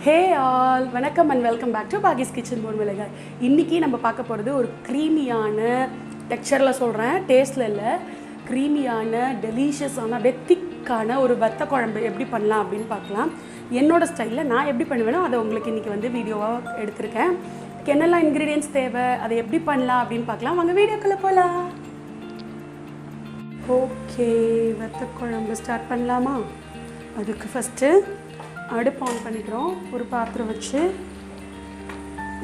Hey all, வணக்கம் and welcome back to Bagi's kitchen Mormilagai. இன்னைக்கு நம்ம பார்க்க போறது ஒரு க்ரீமியான டெக்ஸ்சர்ல சொல்றேன், டேஸ்ட்ல இல்ல. க்ரீமியான டெலிஷியஸான அப்படியே திக்கான ஒரு வத்த குழம்பு எப்படி பண்ணலாம் அப்படினு பார்க்கலாம். என்னோட ஸ்டைல்ல நான் எப்படி பண்ணுவேனோ அதை உங்களுக்கு இன்னைக்கு வந்து வீடியோவா எடுத்துர்க்கேன். என்னெல்லாம் இன்கிரிடியன்ட்ஸ் தேவை, அதை எப்படி பண்ணலாம் அப்படினு பார்க்கலாம். வாங்க வீடியோக்குள்ள போலாம். ஓகே, வத்த குழம்பு ஸ்டார்ட் பண்ணலாமா? அதுக்கு ஃபர்ஸ்ட் அடுப்பு ஆன் பண்ணிக்கிறோம். ஒரு பாத்திரம் வச்சு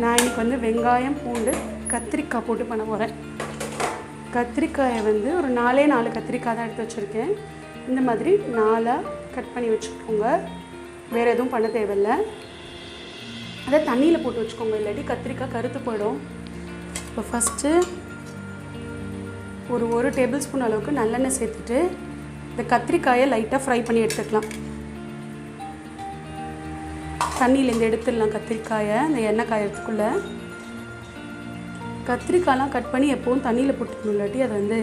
நான் இன்றைக்கி வந்து வெங்காயம், பூண்டு, கத்திரிக்காய் போட்டு பண்ண போகிறேன். கத்திரிக்காயை வந்து ஒரு 4 கத்திரிக்காய் தான் எடுத்து வச்சுருக்கேன். இந்த மாதிரி 4 கட் பண்ணி வச்சுக்கோங்க. வேறு எதுவும் பண்ண தேவையில்லை. அதை தண்ணியில் போட்டு வச்சுக்கோங்க, இல்லாட்டி கத்திரிக்காய் கருத்து போயிடும். இப்போ ஃபஸ்ட்டு ஒரு டேபிள் ஸ்பூன் அளவுக்கு நல்லெண்ணெய் சேர்த்துட்டு இந்த கத்திரிக்காயை லைட்டாக ஃப்ரை பண்ணி எடுத்துக்கலாம். தண்ணியிலேருந்து எடுத்துடலாம் கத்திரிக்காயை, இந்த எண்ணெய் காயறதுக்குள்ளே. கத்திரிக்காயெலாம் கட் பண்ணி எப்போவும் தண்ணியில் போட்டுக்கணும், இல்லாட்டி அது வந்து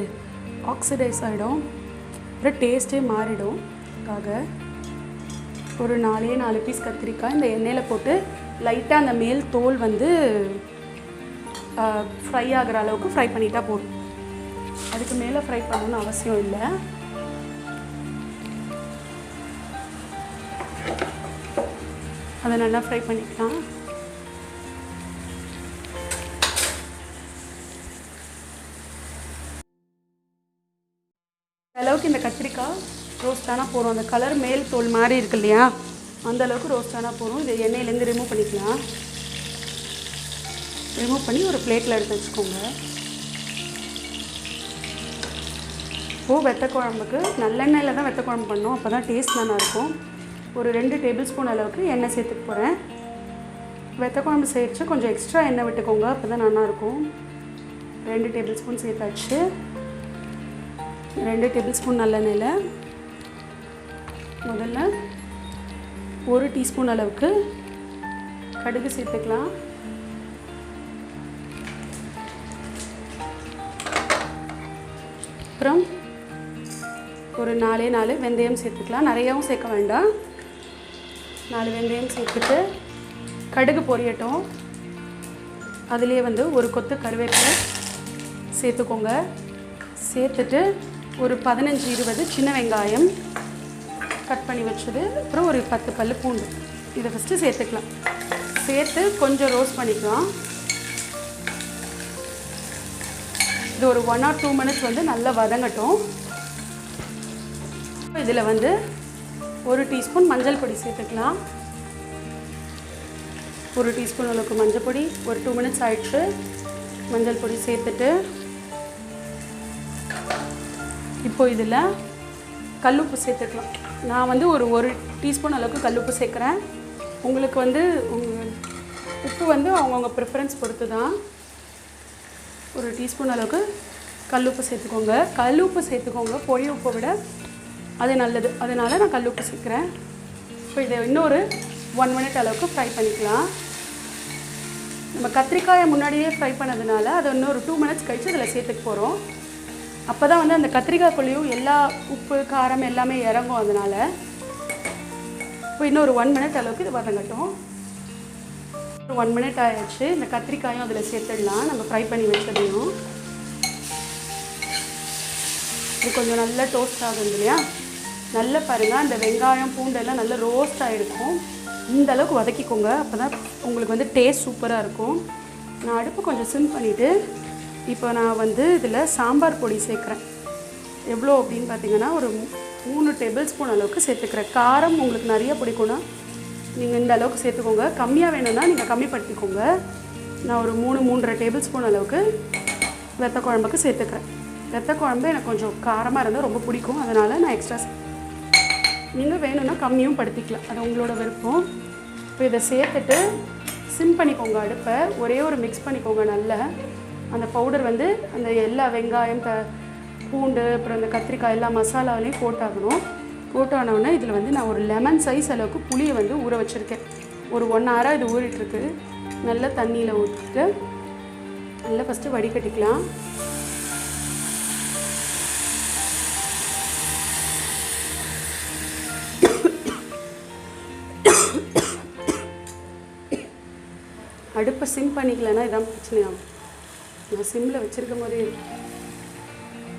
ஆக்சிடைஸ் ஆகிடும், அப்புறம் டேஸ்ட்டே மாறிடும். அதுக்காக ஒரு 4 பீஸ் கத்திரிக்காய் இந்த எண்ணெயில் போட்டு லைட்டாக அந்த மேல் தோல் வந்து ஃப்ரை ஆகிற அளவுக்கு ஃப்ரை பண்ணிட்டா போதும். அதுக்கு மேலே ஃப்ரை பண்ணணும்னு அவசியம் இல்லை. அதை நல்லா ஃப்ரை பண்ணிக்கலாம். அளவுக்கு இந்த கத்திரிக்காய் ரோஸ்ட் ஆனால் போகிறோம். அந்த கலர் மேல் தோல் மாதிரி இருக்கு இல்லையா, அந்த அளவுக்கு ரோஸ்ட் ஆனால் போகிறோம். இதை எண்ணெயிலேருந்து ரிமூவ் பண்ணிக்கலாம். ரிமூவ் பண்ணி ஒரு பிளேட்டில் எடுத்து வச்சுக்கோங்க. இப்போது வெத்த குழம்புக்கு நல்லெண்ணெயில் தான் வெத்த குழம்பு பண்ணோம், அப்போ தான் டேஸ்ட் நல்லாயிருக்கும். ஒரு 2 டேபிள் ஸ்பூன் அளவுக்கு எண்ணெய் சேர்த்துக்க போகிறேன். வெத்த குழம்பு சேர்த்து கொஞ்சம் எக்ஸ்ட்ரா எண்ணெய் விட்டுக்கோங்க, அப்போ தான் நல்லாயிருக்கும். 2 டேபிள் ஸ்பூன் சேர்த்தாச்சு. 2 டேபிள் ஸ்பூன் நல்லெண்ணெயில் முதல்ல 1 டீஸ்பூன் அளவுக்கு கடுகு சேர்த்துக்கலாம். அப்புறம் ஒரு 4 வெந்தயம் சேர்த்துக்கலாம். நிறையாவும் சேர்க்க வேண்டாம். 4 வெந்தயம் சேர்த்துட்டு கடுகு பொரியட்டும். அதுலேயே வந்து ஒரு கொத்து கருவேப்பிலை சேர்த்துக்கோங்க. சேர்த்துட்டு ஒரு 15-20 சின்ன வெங்காயம் கட் பண்ணி வச்சது, அப்புறம் ஒரு 10 பல்லு பூண்டு, இதை ஃபஸ்ட்டு சேர்த்துக்கலாம். சேர்த்து கொஞ்சம் ரோஸ்ட் பண்ணிக்கலாம். இது ஒரு 1 or 2 மினிட்ஸ் வந்து நல்லா வதங்கட்டும். இதில் வந்து 1 டீஸ்பூன் மஞ்சள் பொடி சேர்த்துக்கலாம். 1 டீஸ்பூன் அளவுக்கு மஞ்சள் பொடி. ஒரு 2 மினிட்ஸ் ஆயிடுச்சு. மஞ்சள் பொடி சேர்த்துட்டு இப்போ இதில் கல்லுப்பு சேர்த்துக்கலாம். நான் வந்து ஒரு டீஸ்பூன் அளவுக்கு கல்லுப்பு சேர்க்குறேன். உங்களுக்கு வந்து உப்பு வந்து அவங்கவுங்க ப்ரிஃபரன்ஸ் பொறுத்து தான். 1 டீஸ்பூன் அளவுக்கு கல்லுப்பு சேர்த்துக்கோங்க. கல்லுப்பு சேர்த்துக்கோங்க, பொடி உப்பை விட அது நல்லது, அதனால் நான் கல்லுப்பு சேர்க்குறேன். இப்போ இதை இன்னொரு 1 மினிட் அளவுக்கு ஃப்ரை பண்ணிக்கலாம். நம்ம கத்திரிக்காயை முன்னாடியே ஃப்ரை பண்ணதுனால அதை இன்னொரு 2 மினிட்ஸ் கழித்து இதில் சேர்த்துக்க போகிறோம். அப்போ தான் வந்து அந்த கத்திரிக்காய்க்குள்ளேயும் எல்லா உப்பு காரம் எல்லாமே இறங்கும். அதனால் இப்போ இன்னொரு 1 மினிட் அளவுக்கு இது வதங்கட்டும். 1 மினிட் ஆகிடுச்சு. இந்த கத்திரிக்காயும் அதில் சேர்த்துடலாம், நம்ம ஃப்ரை பண்ணி வச்சதையும். இது கொஞ்சம் நல்லா டோஸ்ட் ஆகும் இல்லையா, நல்லா பாருங்கள். அந்த வெங்காயம் பூண்டெல்லாம் நல்லா ரோஸ்ட் ஆகிருக்கும். இந்த அளவுக்கு வதக்கிக்கோங்க, அப்போ தான் உங்களுக்கு வந்து டேஸ்ட் சூப்பராக இருக்கும். நான் அடுப்பு கொஞ்சம் சிம் பண்ணிவிட்டு இப்போ நான் வந்து இதில் சாம்பார் பொடி சேர்க்குறேன். எவ்வளோ அப்படின்னு பார்த்தீங்கன்னா ஒரு 3 டேபிள் ஸ்பூன் அளவுக்கு சேர்த்துக்கிறேன். காரம் உங்களுக்கு நிறைய பிடிக்கும்னா நீங்கள் இந்த அளவுக்கு சேர்த்துக்கோங்க. கம்மியாக வேணும்னா நீங்கள் கம்மிப்படுத்திக்கோங்க. நான் ஒரு 3-3.5 டேபிள் ஸ்பூன் அளவுக்கு வெத்த குழம்புக்கு சேர்த்துக்கிறேன். வெத்த குழம்பு எனக்கு கொஞ்சம் காரமாக இருந்தால் ரொம்ப பிடிக்கும், அதனால் நான் எக்ஸ்ட்ரா நீங்கள் வேணும்னா கம்மியும் படுத்திக்கலாம், அது உங்களோட விருப்பம். இப்போ இதை சேர்த்துட்டு சிம் பண்ணிக்கோங்க அடுப்பை. ஒரே ஒரு மிக்ஸ் பண்ணிக்கோங்க. நல்ல அந்த பவுடர் வந்து அந்த எல்லா வெங்காயம், பூண்டு, அப்புறம் அந்த கத்திரிக்காய் எல்லா மசாலாவிலையும் போட்டாகணும். போட்டானோடனே இதில் வந்து நான் ஒரு லெமன் சைஸ் அளவுக்கு புளியை வந்து ஊற வச்சுருக்கேன். ஒரு 1 hour இது ஊறிட்டுருக்கு. நல்லா தண்ணியில் ஊற்றிட்டு நல்லா ஃபஸ்ட்டு வடிகட்டிக்கலாம். அடுப்பை சிம் பண்ணிக்கலன்னா இதான் பிரச்சனையாகும். நான் சிம்மில் வச்சுருக்கும் போதே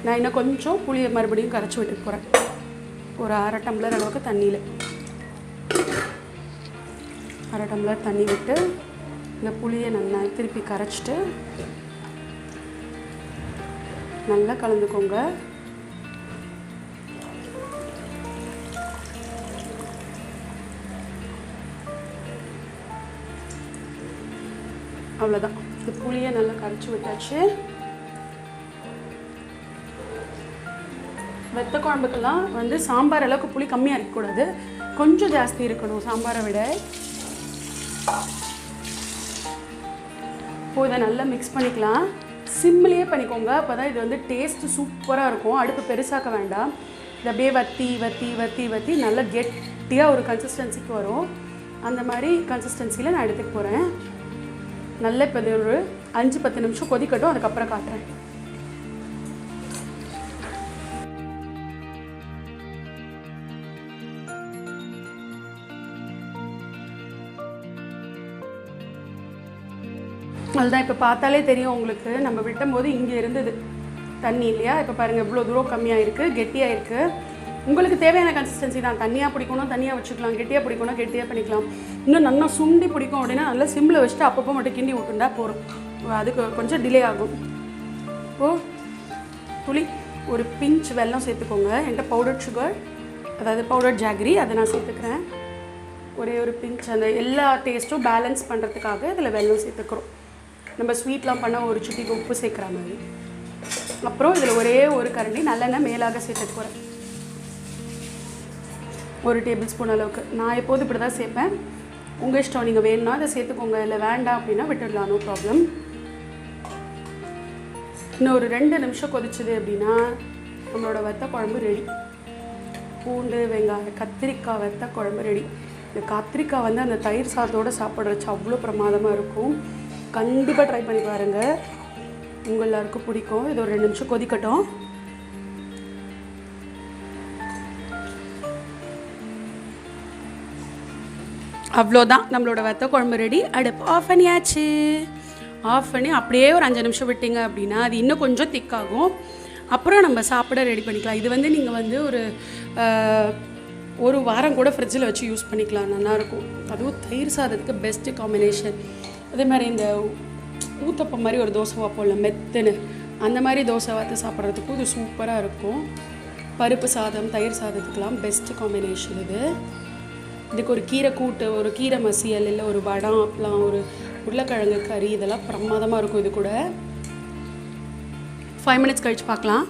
நான் இன்னும் கொஞ்சம் புளியை மறுபடியும் கரைச்சி விட்டுட்டு போகிறேன். ஒரு 1/2 டம்ளர் அளவுக்கு தண்ணியில் 1/2 டம்ளர் தண்ணி விட்டு இந்த புளியை நல்லா திருப்பி கரைச்சிட்டு நல்லா கலந்துக்கோங்க. அவ்வளோதான். இந்த புளியை நல்லா கரைச்சி விட்டாச்சு. வெத்த குழம்புக்கெல்லாம் வந்து சாம்பார் அளவுக்கு புளி கம்மியாக இருக்கக்கூடாது, கொஞ்சம் ஜாஸ்தி இருக்கணும் சாம்பாரை விட. இப்போ இதை நல்லா மிக்ஸ் பண்ணிக்கலாம். சிம்மிலேயே பண்ணிக்கோங்க, அப்போ தான் இது வந்து டேஸ்ட்டு சூப்பராக இருக்கும். அடுப்பு பெருசாக்க வேண்டாம். இது அப்படியே வற்றி வற்றி வற்றி வற்றி நல்லா கெட்டியாக ஒரு கன்சிஸ்டன்சிக்கு வரும். அந்த மாதிரி கன்சிஸ்டன்சியில் நான் எடுத்துக்க போகிறேன். நல்லா இப்போ இது ஒரு 5-10 நிமிஷம் கொதிக்கட்டும், அதுக்கப்புறம் காட்டுறேன். அதுதான் இப்போ பார்த்தாலே தெரியும் உங்களுக்கு. நம்ம விட்டும்போது இங்கே இருந்தது தண்ணி இல்லையா, இப்போ பாருங்கள் இவ்வளோ தூரம் கம்மியாக இருக்குது, கெட்டியாக இருக்குது. உங்களுக்கு தேவையான கன்சிஸ்டன்சி தான். தண்ணியாக பிடிக்கணும் தண்ணியாக வச்சுக்கலாம், கெட்டியாக பிடிக்கணும் கெட்டியாக பண்ணிக்கலாம். இன்னும் நல்லா சுண்டி பிடிக்கும் அப்படின்னா நல்லா சிம்மில் வச்சுட்டு அப்பப்போ மட்டும் கிண்டி விட்டுண்டா போகிறோம். அதுக்கு கொஞ்சம் டிலே ஆகும். இப்போது துளி ஒரு பிஞ்ச் வெல்லம் சேர்த்துக்கோங்க. என்கிட்ட பவுடர் சுகர், அதாவது பவுடர் ஜாகரி, அதை நான் சேர்த்துக்கிறேன். ஒரே ஒரு பிஞ்ச், அந்த எல்லா டேஸ்ட்டும் பேலன்ஸ் பண்ணுறதுக்காக இதில் வெல்லம் சேர்த்துக்கிறோம். நம்ம ஸ்வீட்லாம் பண்ணால் ஒரு சுட்டிக்கு உப்பு சேர்க்குற மாதிரி. அப்புறம் இதில் ஒரே ஒரு கரண்டி நல்லெண்ணெய் மேலாக சேர்த்துக்க போகிறேன். 1 டேபிள் ஸ்பூன் அளவுக்கு. நான் எப்போது இப்படி தான் சேர்ப்பேன். உங்கள் இஷ்டம், நீங்கள் வேணும்னா அதை சேர்த்துக்கோங்க, இல்லை வேண்டாம் அப்படின்னா விட்டுடலாம், நோ ப்ராப்ளம். இன்னும் ஒரு 2 நிமிஷம் கொதிச்சுது அப்படின்னா நம்மளோட வத்த குழம்பு ரெடி. பூண்டு வெங்காயம் கத்திரிக்காய் வத்த குழம்பு ரெடி. இந்த கத்திரிக்காய் வந்து அந்த தயிர் சாதத்தோடு சாப்பிட்றச்சு அவ்வளோ பிரமாதமாக இருக்கும். கண்டிப்பாக ட்ரை பண்ணி பாருங்கள், உங்கள் எல்லாருக்கும் பிடிக்கும். இது ஒரு 2 நிமிஷம் கொதிக்கட்டும். அவ்வளோதான், நம்மளோட வத்த குழம்பு ரெடி. அடுப்பு ஆஃப் பண்ணியாச்சு. ஆஃப் பண்ணி அப்படியே ஒரு 5 நிமிஷம் விட்டிங்க அப்படின்னா அது இன்னும் கொஞ்சம் திக்காகும். அப்புறம் நம்ம சாப்பிட ரெடி பண்ணிக்கலாம். இது வந்து நீங்கள் வந்து ஒரு வாரம் கூட ஃப்ரிட்ஜில் வச்சு யூஸ் பண்ணிக்கலாம், நல்லாயிருக்கும். அதுவும் தயிர் சாதத்துக்கு பெஸ்ட்டு காம்பினேஷன். அதே மாதிரி இந்த ஊத்தப்பம் மாதிரி ஒரு தோசை வைப்போம்ல மெத்துன்னு, அந்த மாதிரி தோசை வாத்து சாப்பிட்றதுக்கும் இது சூப்பராக இருக்கும். பருப்பு சாதம் தயிர் சாதத்துக்கெலாம் பெஸ்ட்டு காம்பினேஷன் இது. இதுக்கு ஒரு கீரை கூட்டு, ஒரு கீரை மசியல், இல்லை ஒரு வடம், அப்பளம், ஒரு உருளைக்கிழங்கு கறி, இதெல்லாம் பிரமாதமாக இருக்கும். இது கூட 5 மினிட்ஸ் கழித்து பார்க்கலாம்.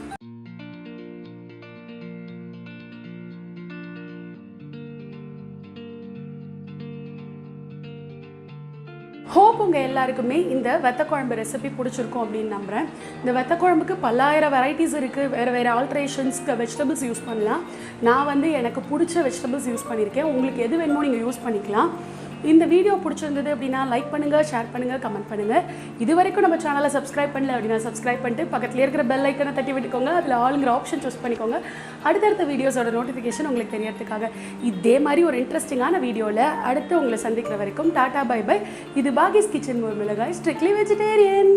ஹோப் உங்கள் எல்லாருக்குமே இந்த வத்த குழம்பு ரெசிபி பிடிச்சிருக்கும் அப்படின்னு நம்புகிறேன். இந்த வத்த குழம்புக்கு பல்லாயிரம் வெரைட்டிஸ் இருக்குது, வேறு ஆல்ட்ரேஷன்ஸ்க்கு வெஜிடபிள்ஸ் யூஸ் பண்ணலாம். நான் வந்து எனக்கு பிடிச்ச வெஜிடபிள்ஸ் யூஸ் பண்ணியிருக்கேன். உங்களுக்கு எது வேணுமோ நீங்கள் யூஸ் பண்ணிக்கலாம். இந்த வீடியோ பிடிச்சிருந்தது அப்படின்னா லைக் பண்ணுங்கள், ஷேர் பண்ணுங்கள், கமெண்ட் பண்ணுங்கள். இது வரைக்கும் நம்ம சேனலை சப்ஸ்கிரைப் பண்ணல அப்படின்னா சப்ஸ்கிரைப் பண்ணிட்டு பக்கத்தில் இருக்கிற பெல் ஐக்கனை தட்டி விட்டுக்கோங்க. அதில் ஆளுங்கிற ஆப்ஷன் சூஸ் பண்ணிக்கோங்க. அடுத்தடுத்த வீடியோஸோட நோட்டிஃபிகேஷன் உங்களுக்கு தெரியறதுக்காக. இதே மாதிரி ஒரு இன்ட்ரெஸ்டிங்கான வீடியோவில் அடுத்து உங்களை சந்திக்கிற வரைக்கும் டாடா பை பை. இது பாகிஸ் கிச்சன் மோர்மிளகாய், ஸ்ட்ரிக்ட்லி வெஜிடேரியன்.